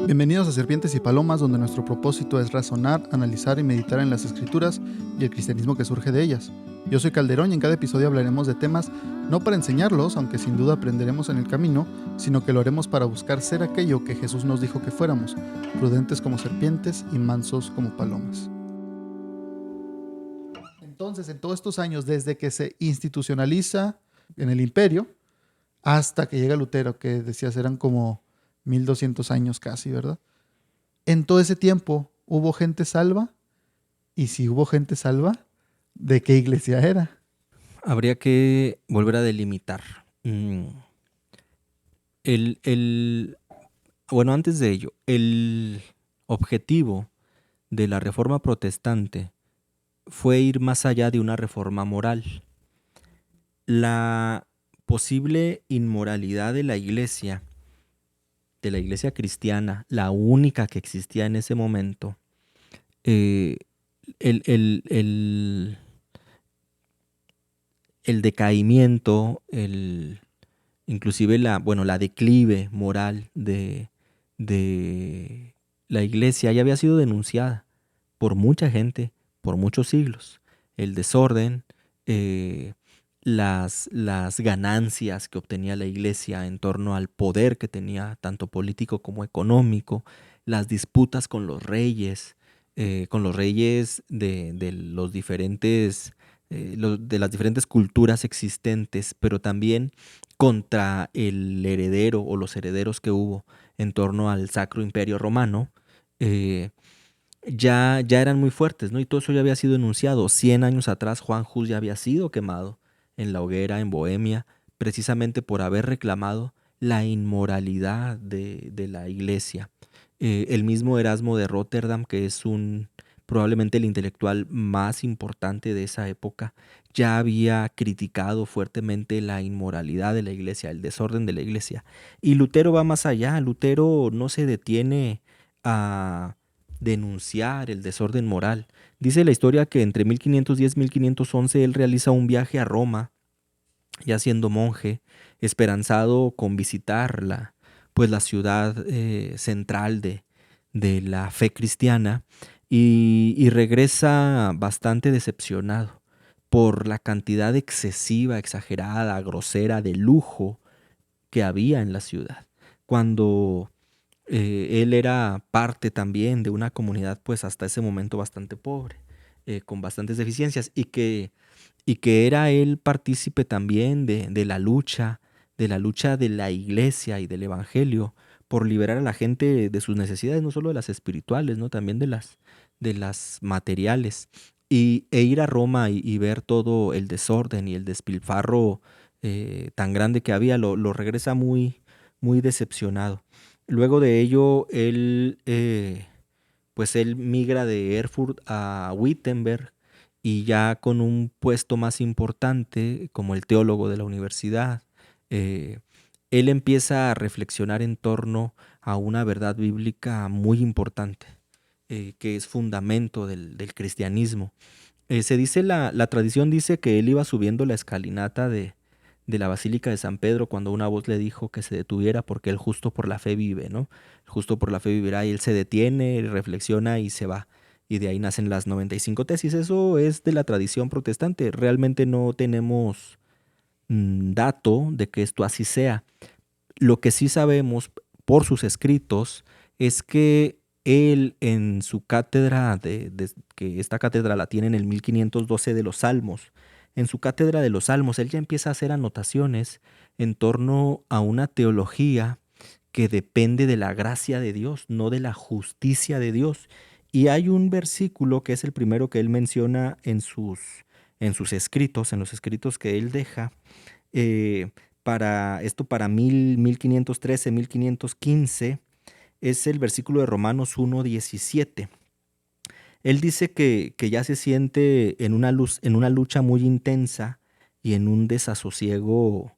Bienvenidos a Serpientes y Palomas, donde nuestro propósito es razonar, analizar y meditar en las Escrituras y el cristianismo que surge de ellas. Yo soy Calderón y en cada episodio hablaremos de temas no para enseñarlos, aunque sin duda aprenderemos en el camino, sino que lo haremos para buscar ser aquello que Jesús nos dijo que fuéramos, prudentes como serpientes y mansos como palomas. Entonces, en todos estos años, desde que se institucionaliza en el imperio, hasta que llega Lutero, que decías eran como 1200 años casi, ¿verdad? En todo ese tiempo, ¿hubo gente salva? Y si hubo gente salva, ¿de qué iglesia era? Habría que volver a delimitar. Bueno, antes de ello, el objetivo de la reforma protestante fue ir más allá de una reforma moral. La posible inmoralidad de la iglesia cristiana, la única que existía en ese momento, eh, el, el- el- el decaimiento, inclusive la declive moral de la iglesia ya había sido denunciada por mucha gente, por muchos siglos. El desorden, eh, las ganancias que obtenía la iglesia en torno al poder que tenía, tanto político como económico, las disputas con los reyes de los diferentes, de las diferentes culturas existentes, pero también contra el heredero o los herederos que hubo en torno al Sacro Imperio Romano, ya eran muy fuertes, ¿no? Y todo eso ya había sido enunciado. 100 años atrás Juan Hus ya había sido quemado en la hoguera en Bohemia, precisamente por haber reclamado la inmoralidad de la iglesia. El mismo Erasmo de Róterdam, que es probablemente el intelectual más importante de esa época, ya había criticado fuertemente la inmoralidad de la iglesia, el desorden de la iglesia. Y Lutero va más allá. Lutero no se detiene a denunciar el desorden moral. Dice la historia que entre 1510 y 1511 él realiza un viaje a Roma, ya siendo monje, esperanzado con visitar la ciudad central de la fe cristiana, y regresa bastante decepcionado por la cantidad excesiva, exagerada, grosera de lujo que había en la ciudad. Cuando él era parte también de una comunidad pues hasta ese momento bastante pobre, con bastantes deficiencias, y que era él partícipe también de la lucha de la iglesia y del evangelio por liberar a la gente de sus necesidades, no solo de las espirituales, ¿no? También de las materiales. E ir a Roma y ver todo el desorden y el despilfarro tan grande que había, lo regresa muy, muy decepcionado. Luego de ello, él migra de Erfurt a Wittenberg, y ya con un puesto más importante como el teólogo de la universidad, eh, él empieza a reflexionar en torno a una verdad bíblica muy importante, que es fundamento del cristianismo. Se dice, la tradición dice que él iba subiendo la escalinata de la Basílica de San Pedro cuando una voz le dijo que se detuviera porque el justo por la fe vive, ¿no? El justo por la fe vivirá, y él se detiene, reflexiona y se va. Y de ahí nacen las 95 tesis. Eso es de la tradición protestante. Realmente no tenemos dato de que esto así sea. Lo que sí sabemos por sus escritos es que él en su cátedra, que esta cátedra la tiene en el 1512 de los Salmos, en su cátedra de los Salmos, él ya empieza a hacer anotaciones en torno a una teología que depende de la gracia de Dios, no de la justicia de Dios. Y hay un versículo que es el primero que él menciona en sus escritos, en los escritos que él deja, eh, para 1513, 1515, es el versículo de Romanos 1:17. Él dice que ya se siente en una lucha muy intensa y en un desasosiego,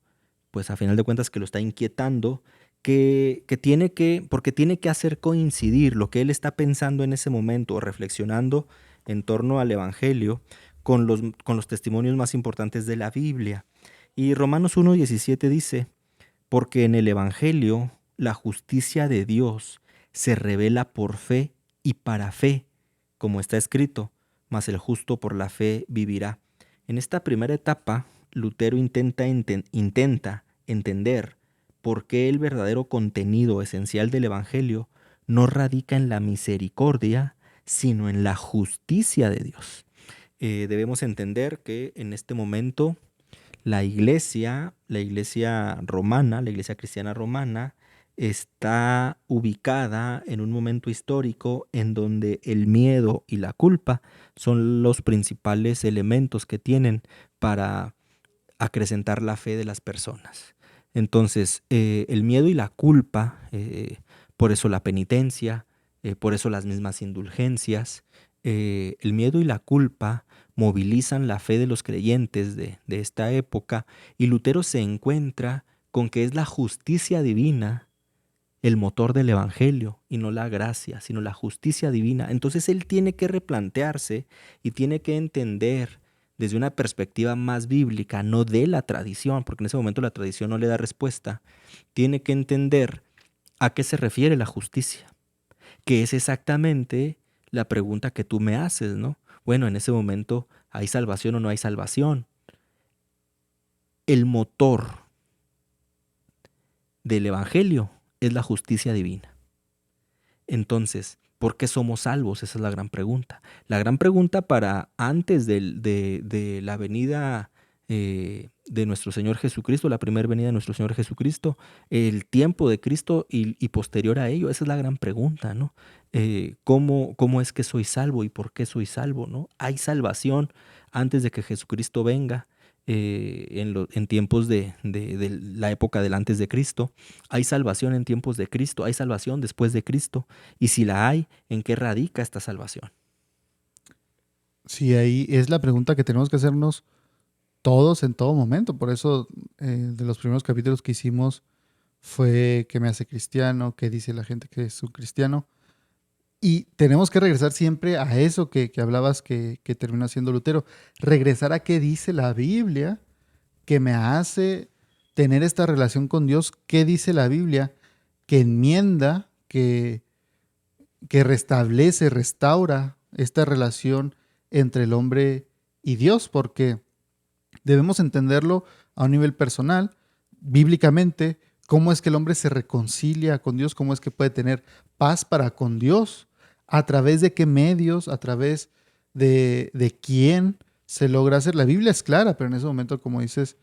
pues a final de cuentas que lo está inquietando, porque tiene que hacer coincidir lo que él está pensando en ese momento, o reflexionando en torno al Evangelio, con los testimonios más importantes de la Biblia. Y Romanos 1:17 dice: porque en el Evangelio la justicia de Dios se revela por fe y para fe, como está escrito, mas el justo por la fe vivirá. En esta primera etapa, Lutero intenta entender por qué el verdadero contenido esencial del Evangelio no radica en la misericordia, sino en la justicia de Dios. Debemos entender que en este momento la iglesia romana, la iglesia cristiana romana, está ubicada en un momento histórico en donde el miedo y la culpa son los principales elementos que tienen para acrecentar la fe de las personas. Entonces, el miedo y la culpa, por eso la penitencia, por eso las mismas indulgencias, el miedo y la culpa movilizan la fe de los creyentes de esta época, y Lutero se encuentra con que es la justicia divina el motor del Evangelio, y no la gracia, sino la justicia divina. Entonces él tiene que replantearse y tiene que entender desde una perspectiva más bíblica, no de la tradición, porque en ese momento la tradición no le da respuesta. Tiene que entender a qué se refiere la justicia, que es exactamente la pregunta que tú me haces, ¿no? Bueno, en ese momento, ¿hay salvación o no hay salvación? El motor del Evangelio es la justicia divina. Entonces, ¿por qué somos salvos? Esa es la gran pregunta. La gran pregunta para antes de la venida de nuestro Señor Jesucristo, la primera venida de nuestro Señor Jesucristo, el tiempo de Cristo y posterior a ello, esa es la gran pregunta, ¿no? ¿Cómo es que soy salvo y por qué soy salvo, ¿no? ¿Hay salvación antes de que Jesucristo venga? En tiempos de la época del antes de Cristo. ¿Hay salvación en tiempos de Cristo? ¿Hay salvación después de Cristo? Y si la hay, ¿en qué radica esta salvación? Sí, ahí es la pregunta que tenemos que hacernos todos en todo momento. Por eso, de los primeros capítulos que hicimos fue ¿qué me hace cristiano? ¿Qué dice la gente que es un cristiano? Y tenemos que regresar siempre a eso que hablabas que terminó haciendo Lutero. Regresar a qué dice la Biblia que me hace tener esta relación con Dios. ¿Qué dice la Biblia que enmienda, que restablece, restaura esta relación entre el hombre y Dios? Porque debemos entenderlo a un nivel personal, bíblicamente, cómo es que el hombre se reconcilia con Dios, cómo es que puede tener paz para con Dios, a través de qué medios, a través de quién se logra hacer. La Biblia es clara, pero en ese momento, como dices,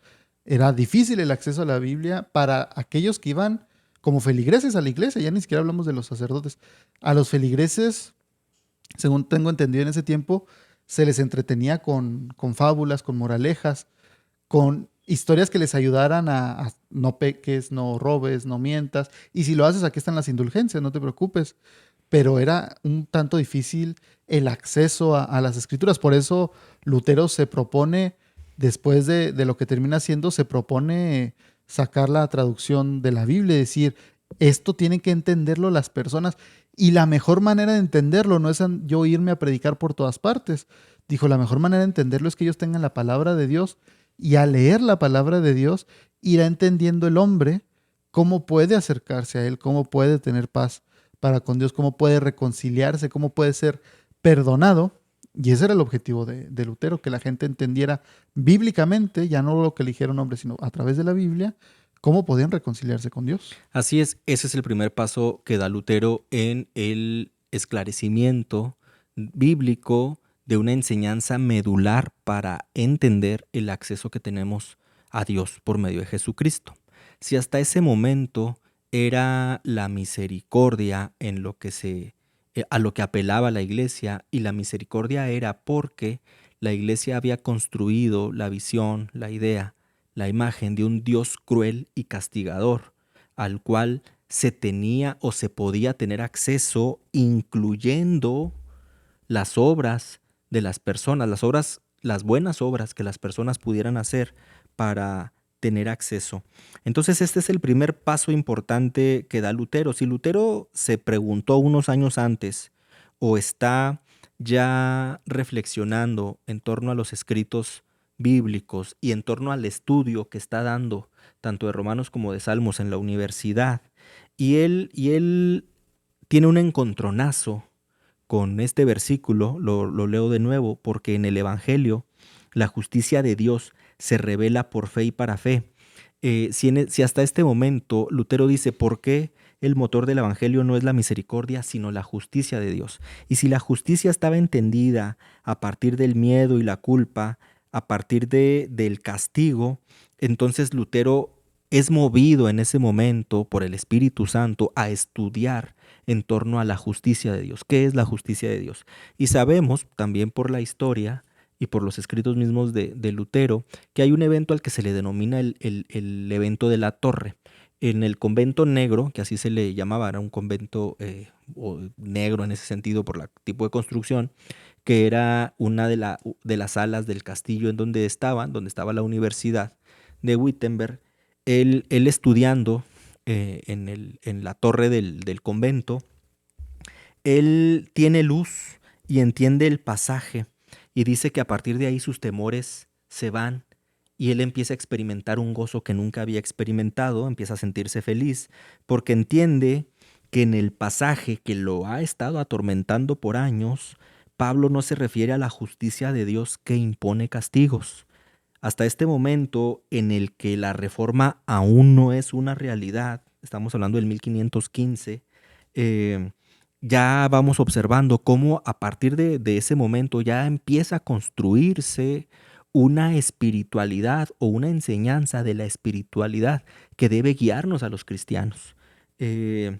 era difícil el acceso a la Biblia para aquellos que iban como feligreses a la iglesia, ya ni siquiera hablamos de los sacerdotes. A los feligreses, según tengo entendido en ese tiempo, se les entretenía con fábulas, con moralejas, con historias que les ayudaran a no peques, no robes, no mientas. Y si lo haces, aquí están las indulgencias, no te preocupes. Pero era un tanto difícil el acceso a las escrituras. Por eso Lutero se propone, después de lo que termina haciendo, se propone sacar la traducción de la Biblia, es decir, esto tienen que entenderlo las personas. Y la mejor manera de entenderlo no es yo irme a predicar por todas partes. Dijo, la mejor manera de entenderlo es que ellos tengan la palabra de Dios, y al leer la palabra de Dios irá entendiendo el hombre cómo puede acercarse a Él, cómo puede tener paz para con Dios, cómo puede reconciliarse, cómo puede ser perdonado. Y ese era el objetivo de Lutero, que la gente entendiera bíblicamente, ya no lo que eligieron hombres, sino a través de la Biblia, cómo podían reconciliarse con Dios. Así es, ese es el primer paso que da Lutero en el esclarecimiento bíblico de una enseñanza medular para entender el acceso que tenemos a Dios por medio de Jesucristo. Si hasta ese momento era la misericordia en lo que a lo que apelaba la iglesia, y la misericordia era porque la iglesia había construido la visión, la idea, la imagen de un Dios cruel y castigador, al cual se tenía o se podía tener acceso, incluyendo las obras de las personas, las buenas obras que las personas pudieran hacer para tener acceso. Entonces este es el primer paso importante que da Lutero. Si Lutero se preguntó unos años antes o está ya reflexionando en torno a los escritos bíblicos y en torno al estudio que está dando tanto de Romanos como de Salmos en la universidad, y él tiene un encontronazo con este versículo, lo leo de nuevo, porque en el Evangelio la justicia de Dios se revela por fe y para fe. Si hasta este momento Lutero dice, ¿por qué el motor del Evangelio no es la misericordia, sino la justicia de Dios? Y si la justicia estaba entendida a partir del miedo y la culpa, a partir del castigo, entonces Lutero es movido en ese momento por el Espíritu Santo a estudiar en torno a la justicia de Dios. ¿Qué es la justicia de Dios? Y sabemos también por la historia y por los escritos mismos de Lutero, que hay un evento al que se le denomina el evento de la torre. En el convento negro, que así se le llamaba, era un convento negro en ese sentido por el tipo de construcción, que era una de las salas del castillo en donde estaba la universidad de Wittenberg, él estudiando en la torre del convento, él tiene luz y entiende el pasaje y dice que a partir de ahí sus temores se van y él empieza a experimentar un gozo que nunca había experimentado, empieza a sentirse feliz porque entiende que en el pasaje que lo ha estado atormentando por años, Pablo no se refiere a la justicia de Dios que impone castigos. Hasta este momento en el que la reforma aún no es una realidad, estamos hablando del 1515, eh, ya vamos observando cómo a partir de ese momento ya empieza a construirse una espiritualidad o una enseñanza de la espiritualidad que debe guiarnos a los cristianos. Eh,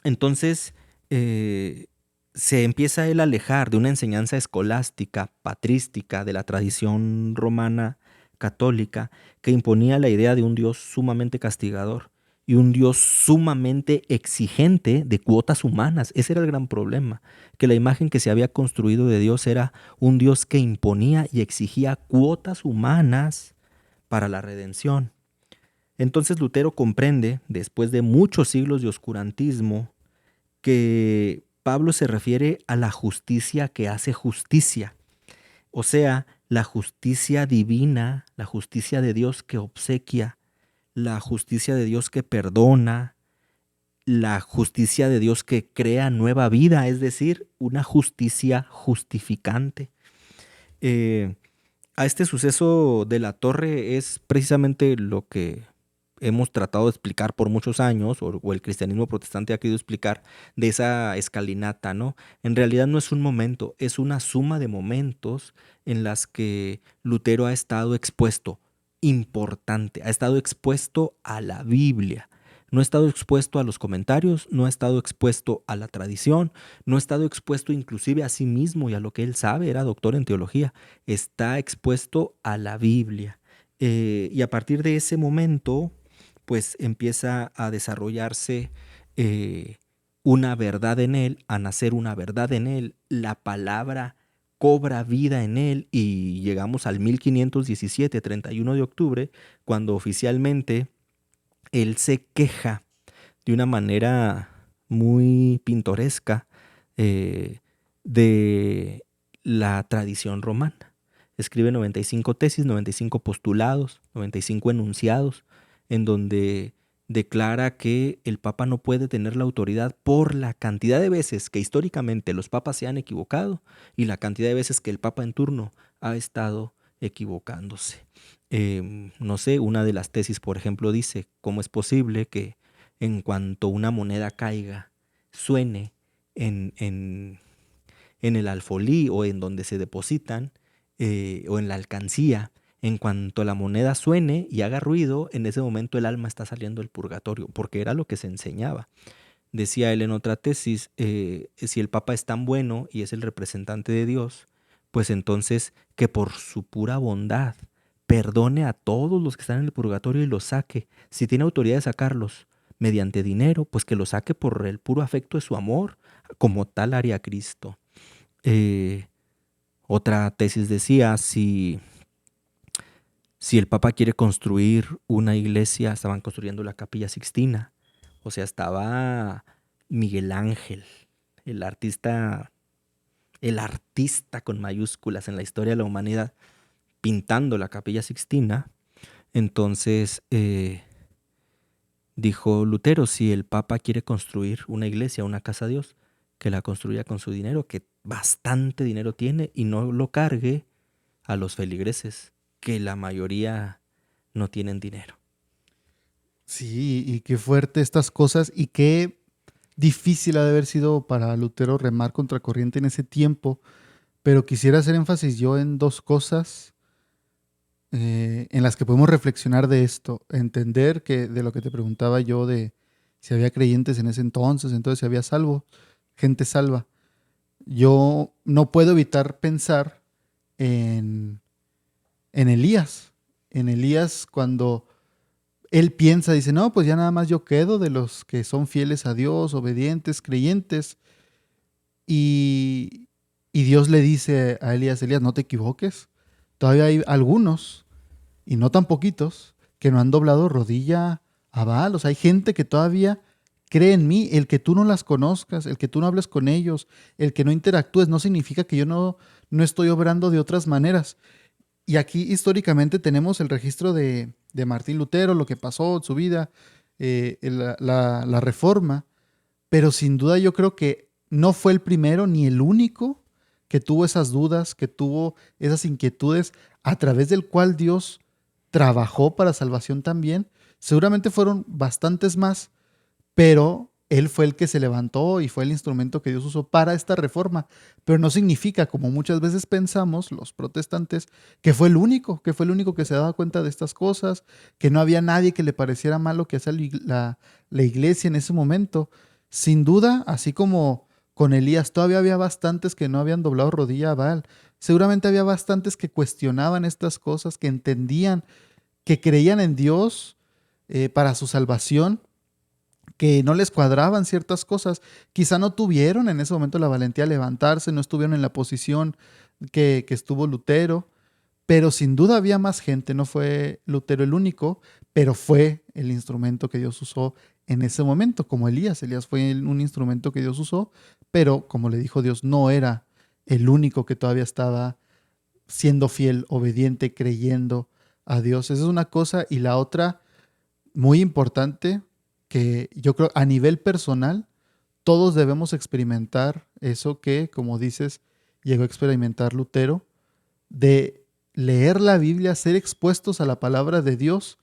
entonces, eh, se empieza él a alejar de una enseñanza escolástica, patrística, de la tradición romana católica, que imponía la idea de un Dios sumamente castigador y un Dios sumamente exigente de cuotas humanas. Ese era el gran problema, que la imagen que se había construido de Dios era un Dios que imponía y exigía cuotas humanas para la redención. Entonces Lutero comprende, después de muchos siglos de oscurantismo, que Pablo se refiere a la justicia que hace justicia, o sea, la justicia divina, la justicia de Dios que obsequia, la justicia de Dios que perdona, la justicia de Dios que crea nueva vida, es decir, una justicia justificante. Eh, a este suceso de la torre es precisamente lo que hemos tratado de explicar por muchos años, o el cristianismo protestante ha querido explicar de esa escalinata, ¿no? En realidad no es un momento, es una suma de momentos en las que Lutero ha estado expuesto, importante, ha estado expuesto a la Biblia. No ha estado expuesto a los comentarios, no ha estado expuesto a la tradición, no ha estado expuesto inclusive a sí mismo y a lo que él sabe, era doctor en teología, está expuesto a la Biblia. Y a partir de ese momento, pues empieza a desarrollarse eh, una verdad en él, a nacer una verdad en él, la palabra cobra vida en él y llegamos al 1517, 31 de octubre, cuando oficialmente él se queja de una manera muy pintoresca eh, de la tradición romana. Escribe 95 tesis, 95 postulados, 95 enunciados, en donde declara que el Papa no puede tener la autoridad por la cantidad de veces que históricamente los papas se han equivocado y la cantidad de veces que el Papa en turno ha estado equivocándose. No sé, una de las tesis, por ejemplo, dice cómo es posible que en cuanto una moneda caiga, suene en el alfolí o en donde se depositan o en la alcancía. En cuanto la moneda suene y haga ruido, en ese momento el alma está saliendo del purgatorio, porque era lo que se enseñaba. Decía él en otra tesis, si el Papa es tan bueno y es el representante de Dios, pues entonces que por su pura bondad perdone a todos los que están en el purgatorio y los saque. Si tiene autoridad de sacarlos mediante dinero, pues que los saque por el puro afecto de su amor, como tal haría Cristo. Eh, Otra tesis decía, si el Papa quiere construir una iglesia, estaban construyendo la Capilla Sixtina, o sea, estaba Miguel Ángel, el artista, el artista con mayúsculas en la historia de la humanidad, pintando la Capilla Sixtina. Entonces, Dijo Lutero, si el Papa quiere construir una iglesia, una casa a Dios, que la construya con su dinero, que bastante dinero tiene, y no lo cargue a los feligreses, que la mayoría no tienen dinero. Sí, y qué fuerte estas cosas y qué difícil ha de haber sido para Lutero remar contra corriente en ese tiempo, pero quisiera hacer énfasis yo en dos cosas en las que podemos reflexionar de esto, entender que de lo que te preguntaba yo de si había creyentes en ese entonces si había gente salva. Yo no puedo evitar pensar en, en Elías, en Elías cuando él piensa, dice, no, pues ya nada más yo quedo de los que son fieles a Dios, obedientes, creyentes, y, y Dios le dice a Elías, Elías, no te equivoques, todavía hay algunos y no tan poquitos, que no han doblado rodilla a Baal. O sea, hay gente que todavía cree en mí. El que tú no las conozcas, el que tú no hables con ellos, el que no interactúes, no significa que yo no estoy obrando de otras maneras. Y aquí históricamente tenemos el registro de Martín Lutero, lo que pasó en su vida, la reforma, pero sin duda yo creo que no fue el primero ni el único que tuvo esas dudas, que tuvo esas inquietudes, a través del cual Dios trabajó para salvación también. Seguramente fueron bastantes más, pero él fue el que se levantó y fue el instrumento que Dios usó para esta reforma. Pero no significa, como muchas veces pensamos los protestantes, que fue el único que se daba cuenta de estas cosas, que no había nadie que le pareciera mal lo que hacía la iglesia en ese momento. Sin duda, así como con Elías, todavía había bastantes que no habían doblado rodilla a Baal. Seguramente había bastantes que cuestionaban estas cosas, que entendían, que creían en Dios para su salvación, que no les cuadraban ciertas cosas. Quizá no tuvieron en ese momento la valentía de levantarse, no estuvieron en la posición que estuvo Lutero, pero sin duda había más gente, no fue Lutero el único, pero fue el instrumento que Dios usó en ese momento, como Elías. Elías fue un instrumento que Dios usó, pero como le dijo Dios, no era el único que todavía estaba siendo fiel, obediente, creyendo a Dios. Esa es una cosa. Y la otra, muy importante, que yo creo a nivel personal, todos debemos experimentar eso que, como dices, llegó a experimentar Lutero, de leer la Biblia, ser expuestos a la palabra de Dios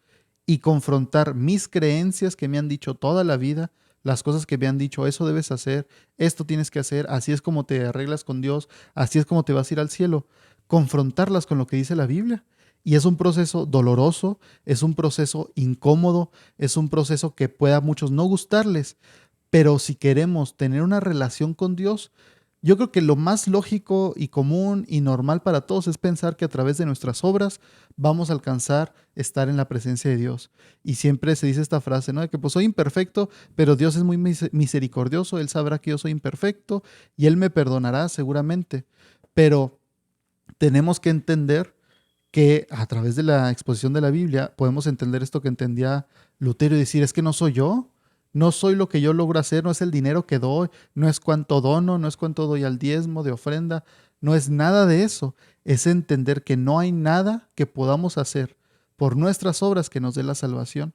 y confrontar mis creencias que me han dicho toda la vida, las cosas que me han dicho, eso debes hacer, esto tienes que hacer, así es como te arreglas con Dios, así es como te vas a ir al cielo, confrontarlas con lo que dice la Biblia. Y es un proceso doloroso, es un proceso incómodo, es un proceso que pueda a muchos no gustarles, pero si queremos tener una relación con Dios, yo creo que lo más lógico y común y normal para todos es pensar que a través de nuestras obras vamos a alcanzar estar en la presencia de Dios. Y siempre se dice esta frase, ¿no? De que pues soy imperfecto, pero Dios es muy misericordioso, Él sabrá que yo soy imperfecto y Él me perdonará seguramente. Pero tenemos que entender que a través de la exposición de la Biblia podemos entender esto que entendía Lutero y decir, es que no soy yo, no soy lo que yo logro hacer, no es el dinero que doy, no es cuánto dono, no es cuánto doy al diezmo de ofrenda, no es nada de eso, es entender que no hay nada que podamos hacer por nuestras obras que nos dé la salvación,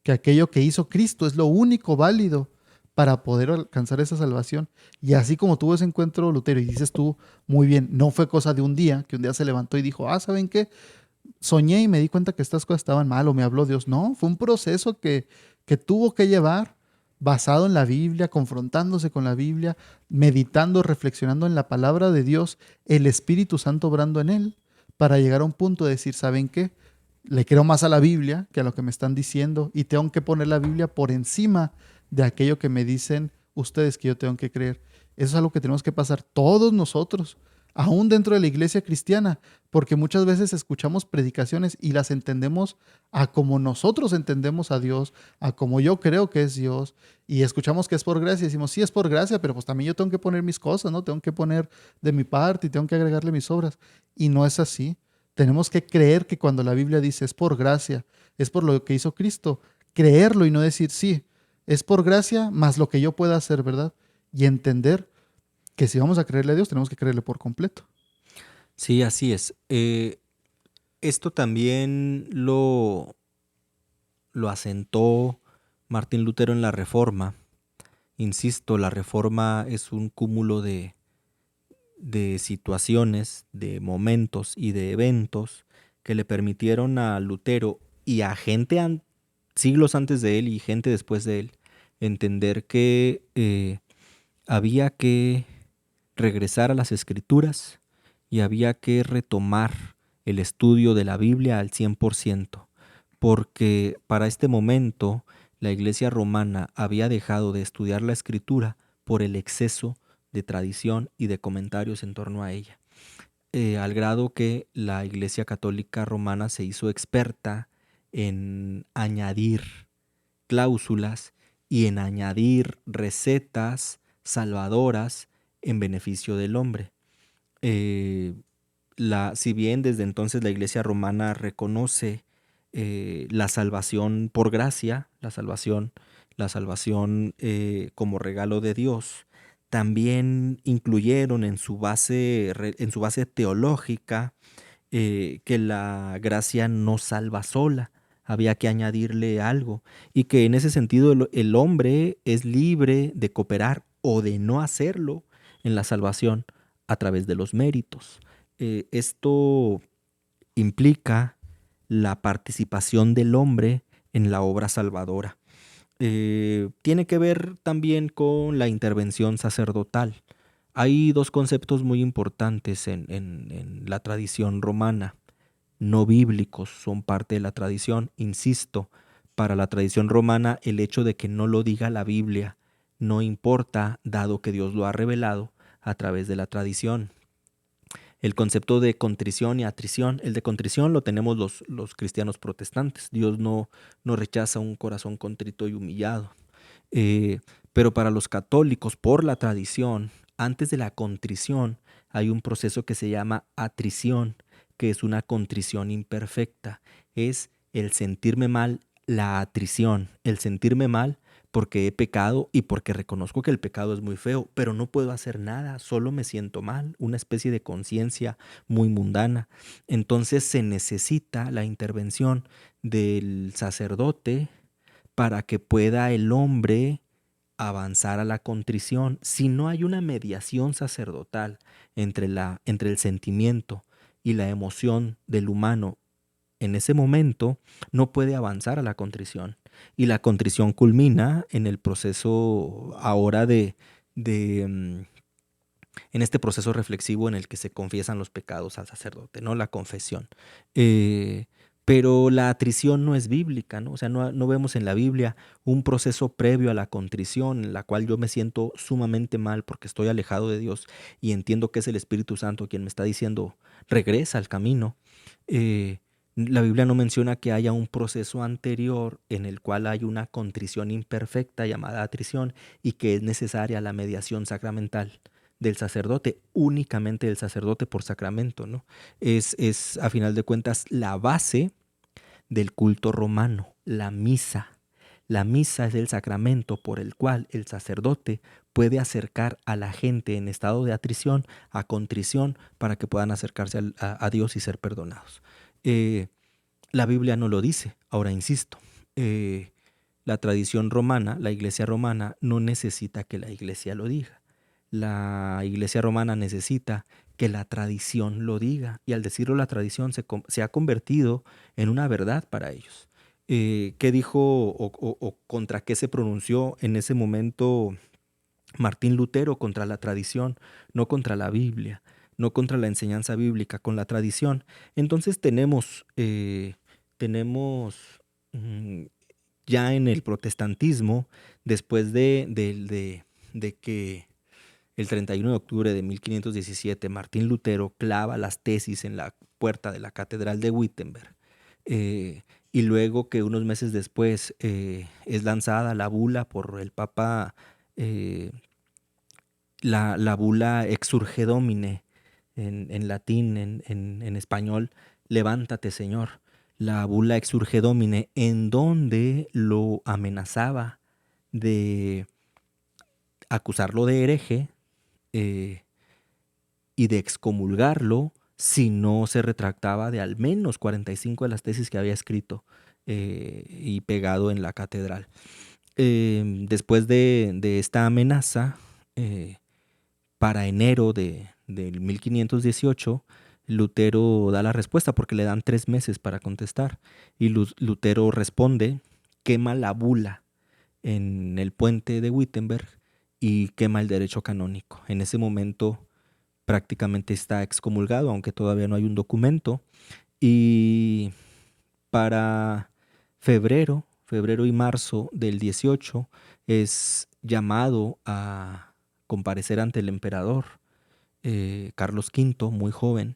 que aquello que hizo Cristo es lo único válido para poder alcanzar esa salvación. Y así como tuvo ese encuentro Lutero, y dices tú muy bien, no fue cosa de un día, que un día se levantó y dijo, ah, ¿saben qué? Soñé y me di cuenta que estas cosas estaban mal o me habló Dios. No, fue un proceso que tuvo que llevar basado en la Biblia, confrontándose con la Biblia, meditando, reflexionando en la palabra de Dios, el Espíritu Santo obrando en él, para llegar a un punto de decir, ¿saben qué? Le creo más a la Biblia que a lo que me están diciendo y tengo que poner la Biblia por encima de aquello que me dicen ustedes que yo tengo que creer. Eso es algo que tenemos que pasar todos nosotros, aún dentro de la iglesia cristiana, porque muchas veces escuchamos predicaciones y las entendemos a como nosotros entendemos a Dios, a como yo creo que es Dios, y escuchamos que es por gracia y decimos, sí, es por gracia, pero pues también yo tengo que poner mis cosas, ¿no? Tengo que poner de mi parte y tengo que agregarle mis obras. Y no es así. Tenemos que creer que cuando la Biblia dice es por gracia, es por lo que hizo Cristo, creerlo y no decir sí, es por gracia más lo que yo pueda hacer, ¿verdad? Y entender que si vamos a creerle a Dios, tenemos que creerle por completo. Sí, así es. Esto también lo asentó Martín Lutero en la Reforma. Insisto, la Reforma es un cúmulo de situaciones, de momentos y de eventos que le permitieron a Lutero y a gente siglos antes de él y gente después de él entender que había que regresar a las Escrituras y había que retomar el estudio de la Biblia al 100%, porque para este momento la Iglesia romana había dejado de estudiar la Escritura por el exceso de tradición y de comentarios en torno a ella, al grado que la Iglesia Católica Romana se hizo experta en añadir cláusulas y en añadir recetas salvadoras en beneficio del hombre. Eh, si bien desde entonces la Iglesia Romana reconoce la salvación por gracia, la salvación como regalo de Dios, también incluyeron en su base teológica que la gracia no salva sola, había que añadirle algo y que en ese sentido el hombre es libre de cooperar o de no hacerlo en la salvación a través de los méritos. Esto implica la participación del hombre en la obra salvadora. Tiene que ver también con la intervención sacerdotal. Hay dos conceptos muy importantes en la tradición romana, no bíblicos, son parte de la tradición. Insisto, para la tradición romana el hecho de que no lo diga la Biblia no importa, dado que Dios lo ha revelado a través de la tradición. El concepto de contrición y atrición, el de contrición lo tenemos los cristianos protestantes. Dios no rechaza un corazón contrito y humillado. Eh, pero para los católicos, por la tradición, antes de la contrición hay un proceso que se llama atrición, que es una contrición imperfecta. Es el sentirme mal, la atrición, el sentirme mal porque he pecado y porque reconozco que el pecado es muy feo, pero no puedo hacer nada, solo me siento mal, una especie de conciencia muy mundana. Entonces se necesita la intervención del sacerdote para que pueda el hombre avanzar a la contrición. Si no hay una mediación sacerdotal entre el sentimiento y la emoción del humano en ese momento, no puede avanzar a la contrición. Y la contrición culmina en el proceso ahora de, mm, en este proceso reflexivo en el que se confiesan los pecados al sacerdote, ¿no? La confesión. Eh, pero la atrición no es bíblica, ¿no? O sea, no vemos en la Biblia un proceso previo a la contrición en la cual yo me siento sumamente mal porque estoy alejado de Dios y entiendo que es el Espíritu Santo quien me está diciendo, regresa al camino. La Biblia no menciona que haya un proceso anterior en el cual hay una contrición imperfecta llamada atrición y que es necesaria la mediación sacramental del sacerdote, únicamente del sacerdote por sacramento, ¿no? Es a final de cuentas la base del culto romano, la misa. La misa es el sacramento por el cual el sacerdote puede acercar a la gente en estado de atrición a contrición para que puedan acercarse a Dios y ser perdonados. Eh, la Biblia no lo dice, ahora insisto. La tradición romana, la iglesia romana, no necesita que la iglesia lo diga. La iglesia romana necesita que la tradición lo diga y al decirlo la tradición se ha convertido en una verdad para ellos. ¿Qué dijo o contra qué se pronunció en ese momento Martín Lutero? Contra la tradición, no contra la Biblia, no contra la enseñanza bíblica, con la tradición. Entonces tenemos mm, ya en el protestantismo, después de que el 31 de octubre de 1517 Martín Lutero clava las tesis en la puerta de la Catedral de Wittenberg, y luego que unos meses después es lanzada la bula por el Papa, eh, la bula Exsurge Domine, en latín, en español, levántate Señor, la bula Exsurge Domine, en donde lo amenazaba de acusarlo de hereje, eh, y de excomulgarlo si no se retractaba de al menos 45 de las tesis que había escrito y pegado en la catedral. después de esta amenaza, para enero del 1518, Lutero da la respuesta porque le dan 3 meses para contestar. Y Lutero responde, quema la bula en el puente de Wittenberg y quema el derecho canónico. En ese momento prácticamente está excomulgado, aunque todavía no hay un documento. Y para febrero y marzo del 18 es llamado a comparecer ante el emperador Carlos V, muy joven.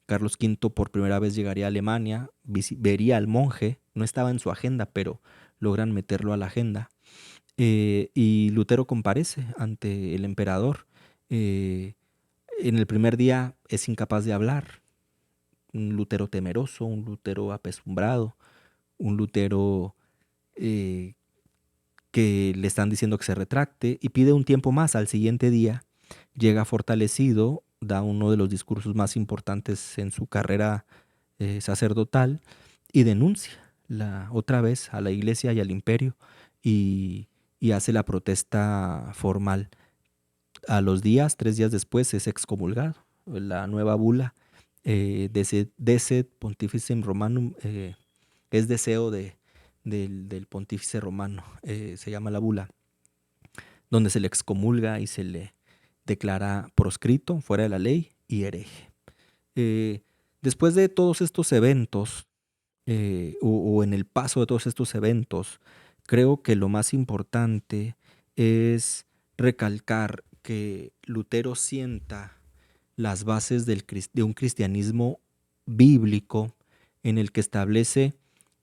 Carlos V por primera vez llegaría a Alemania, vería al monje, no estaba en su agenda, pero logran meterlo a la agenda. Y Lutero comparece ante el emperador. En el primer día es incapaz de hablar, un Lutero temeroso, un Lutero apesumbrado, un Lutero eh, que le están diciendo que se retracte y pide un tiempo más. Al siguiente día llega fortalecido, da uno de los discursos más importantes en su carrera sacerdotal y denuncia otra vez a la iglesia y al imperio y hace la protesta formal. A los días, 3 días después, es excomulgado. La nueva bula, Decet Pontificem Romanum, es deseo del pontífice romano, se llama la bula, donde se le excomulga y se le declara proscrito, fuera de la ley y hereje. Después de todos estos eventos, o en el paso de todos estos eventos, creo que lo más importante es recalcar que Lutero sienta las bases de un cristianismo bíblico en el que establece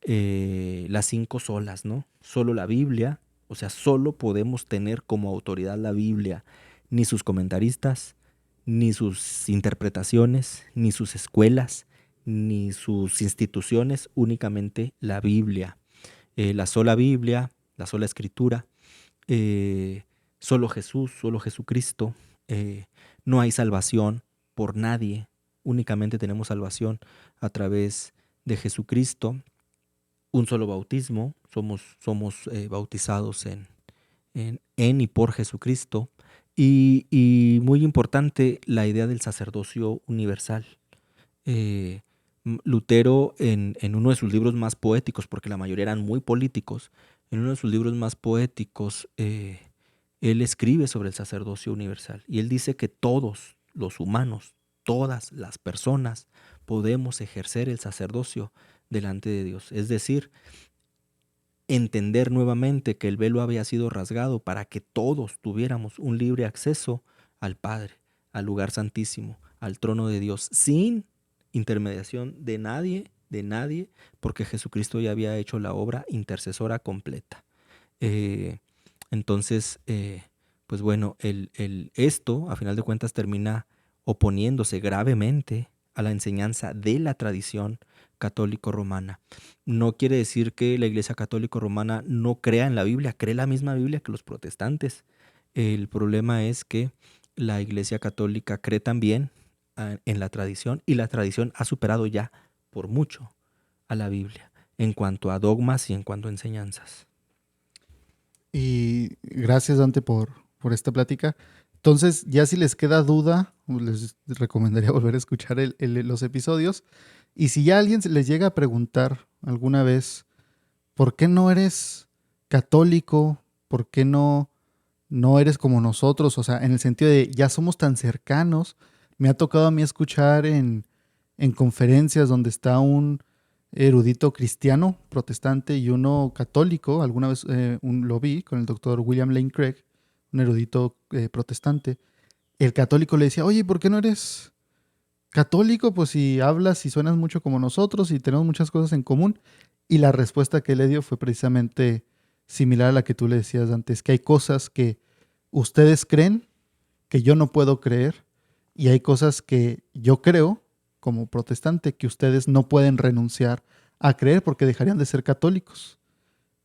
las 5 solas, ¿no? Solo la Biblia, o sea, solo podemos tener como autoridad la Biblia, ni sus comentaristas, ni sus interpretaciones, ni sus escuelas, ni sus instituciones, únicamente la Biblia. La sola Biblia, la sola Escritura, solo Jesús, solo Jesucristo. No hay salvación por nadie, únicamente tenemos salvación a través de Jesucristo. Un solo bautismo, somos bautizados en y por Jesucristo. Y muy importante, la idea del sacerdocio universal. Eh, Lutero en uno de sus libros más poéticos, porque la mayoría eran muy políticos, en uno de sus libros más poéticos, él escribe sobre el sacerdocio universal y él dice que todos los humanos, todas las personas, podemos ejercer el sacerdocio delante de Dios. Es decir, entender nuevamente que el velo había sido rasgado para que todos tuviéramos un libre acceso al Padre, al lugar santísimo, al trono de Dios, sin intermediación de nadie, porque Jesucristo ya había hecho la obra intercesora completa. Eh, entonces, pues bueno, esto a final de cuentas termina oponiéndose gravemente a la enseñanza de la tradición católico-romana. No quiere decir que la Iglesia católico-romana no crea en la Biblia, cree la misma Biblia que los protestantes. El problema es que la Iglesia católica cree también en la tradición y la tradición ha superado ya por mucho a la Biblia en cuanto a dogmas y en cuanto a enseñanzas. Y gracias, Dante, por esta plática. Entonces, ya si les queda duda, les recomendaría volver a escuchar los episodios. Y si ya alguien les llega a preguntar alguna vez, ¿por qué no eres católico? ¿Por qué no eres como nosotros? O sea, en el sentido de ya somos tan cercanos. Me ha tocado a mí escuchar en conferencias donde está un erudito cristiano, protestante, y uno católico. Alguna vez lo vi con el doctor William Lane Craig, un erudito protestante. El católico le decía, oye, ¿por qué no eres católico? Pues si hablas y suenas mucho como nosotros y tenemos muchas cosas en común. Y la respuesta que le dio fue precisamente similar a la que tú le decías antes, que hay cosas que ustedes creen que yo no puedo creer y hay cosas que yo creo como protestante que ustedes no pueden renunciar a creer porque dejarían de ser católicos.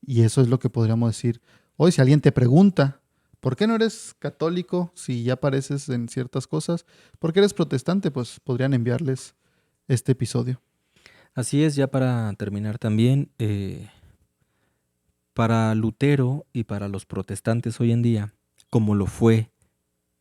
Y eso es lo que podríamos decir. Hoy si alguien te pregunta, ¿por qué no eres católico si ya pareces en ciertas cosas? ¿Por qué eres protestante? Pues podrían enviarles este episodio. Así es, ya para terminar también, Para Lutero y para los protestantes hoy en día, como lo fue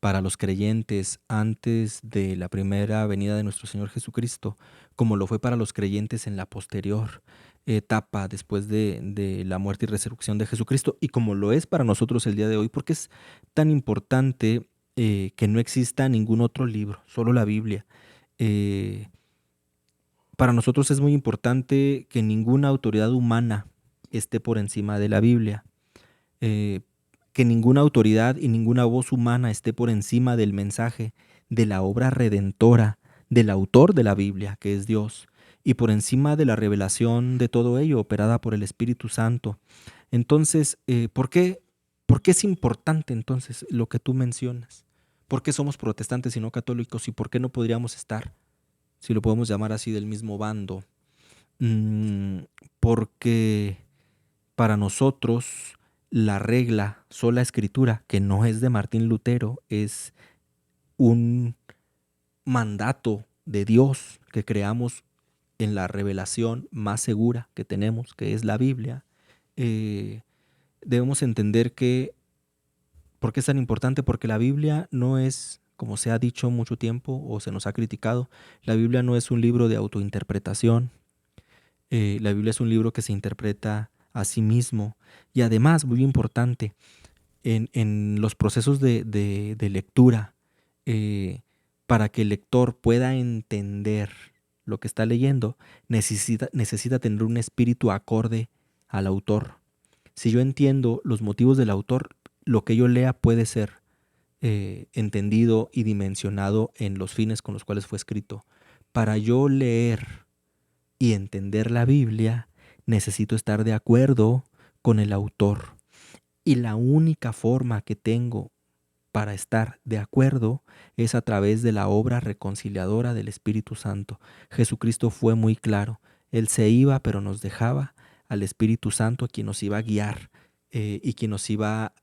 para los creyentes antes de la primera venida de nuestro Señor Jesucristo, como lo fue para los creyentes en la posterior etapa después de la muerte y resurrección de Jesucristo, y como lo es para nosotros el día de hoy, porque es tan importante que no exista ningún otro libro, solo la Biblia. Eh, para nosotros es muy importante que ninguna autoridad humana esté por encima de la Biblia. eh, que ninguna autoridad y ninguna voz humana esté por encima del mensaje, de la obra redentora, del autor de la Biblia, que es Dios, y por encima de la revelación de todo ello operada por el Espíritu Santo. Entonces, ¿por qué es importante entonces lo que tú mencionas? ¿Por qué somos protestantes y no católicos? ¿Y por qué no podríamos estar, si lo podemos llamar así, del mismo bando? Mm, Porque para nosotros la regla sola escritura, que no es de Martín Lutero, es un mandato de Dios que creamos en la revelación más segura que tenemos, que es la Biblia. Eh, Debemos entender ¿por qué es tan importante? Porque la Biblia no es, como se ha dicho mucho tiempo o se nos ha criticado, la Biblia no es un libro de autointerpretación. La Biblia es un libro que se interpreta a sí mismo, y además, muy importante, en los procesos de lectura, eh, para que el lector pueda entender lo que está leyendo, necesita tener un espíritu acorde al autor. Si yo entiendo los motivos del autor, lo que yo lea puede ser entendido y dimensionado en los fines con los cuales fue escrito. Para yo leer y entender la Biblia, necesito estar de acuerdo con el autor. Y la única forma que tengo para estar de acuerdo es a través de la obra reconciliadora del Espíritu Santo. Jesucristo fue muy claro. Él se iba, pero nos dejaba al Espíritu Santo, quien nos iba a guiar y quien nos iba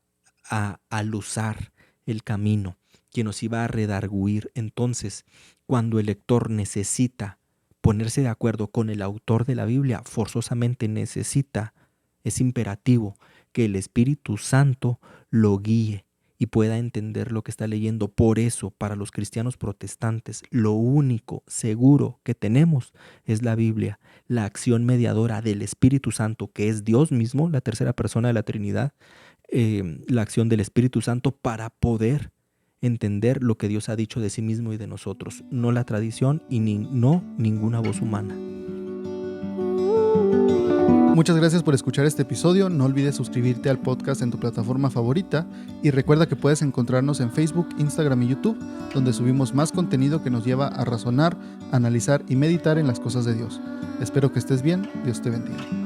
a aluzar el camino, quien nos iba a redarguir. Entonces, cuando el lector necesita ponerse de acuerdo con el autor de la Biblia, forzosamente es imperativo que el Espíritu Santo lo guíe y pueda entender lo que está leyendo. Por eso, para los cristianos protestantes, lo único seguro que tenemos es la Biblia, la acción mediadora del Espíritu Santo, que es Dios mismo, la tercera persona de la Trinidad, la acción del Espíritu Santo para poder entender lo que Dios ha dicho de sí mismo y de nosotros, no la tradición y no ninguna voz humana. Muchas gracias por escuchar este episodio. No olvides suscribirte al podcast en tu plataforma favorita y recuerda que puedes encontrarnos en Facebook, Instagram y YouTube, donde subimos más contenido que nos lleva a razonar, analizar y meditar en las cosas de Dios. Espero que estés bien. Dios te bendiga.